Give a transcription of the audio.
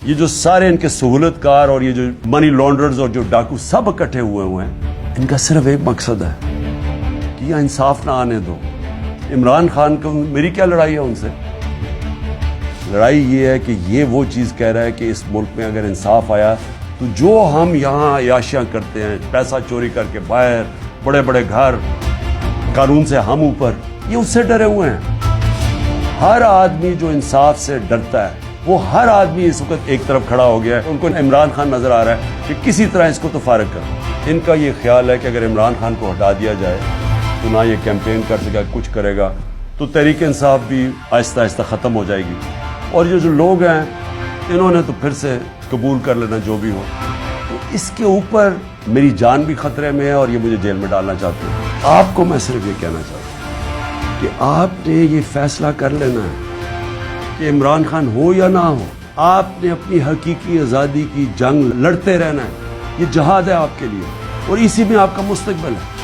یہ جو سارے ان کے سہولت کار اور یہ جو منی لانڈرز اور جو ڈاکو سب اکٹھے ہوئے ہیں، ان کا صرف ایک مقصد ہے کہ یہ انصاف نہ آنے دو۔ عمران خان کو میری کیا لڑائی ہے ان سے؟ لڑائی یہ ہے کہ یہ وہ چیز کہہ رہا ہے کہ اس ملک میں اگر انصاف آیا تو جو ہم یہاں عیاشیاں کرتے ہیں، پیسہ چوری کر کے باہر، بڑے بڑے گھر، قانون سے ہم اوپر، یہ اس سے ڈرے ہوئے ہیں۔ ہر آدمی جو انصاف سے ڈرتا ہے وہ ہر آدمی اس وقت ایک طرف کھڑا ہو گیا ہے۔ ان کو عمران خان نظر آ رہا ہے کہ کسی طرح اس کو تو فارغ کر۔ ان کا یہ خیال ہے کہ اگر عمران خان کو ہٹا دیا جائے تو نہ یہ کیمپین کر سکے، کچھ کرے گا تو تحریک انصاف بھی آہستہ آہستہ ختم ہو جائے گی، اور یہ جو لوگ ہیں انہوں نے تو پھر سے قبول کر لینا جو بھی ہو۔ تو اس کے اوپر میری جان بھی خطرے میں ہے اور یہ مجھے جیل میں ڈالنا چاہتے ہیں۔ آپ کو میں صرف یہ کہنا چاہتا ہوں کہ آپ نے یہ فیصلہ کر لینا ہے کہ عمران خان ہو یا نہ ہو، آپ نے اپنی حقیقی آزادی کی جنگ لڑتے رہنا ہے۔ یہ جہاد ہے آپ کے لیے اور اسی میں آپ کا مستقبل ہے۔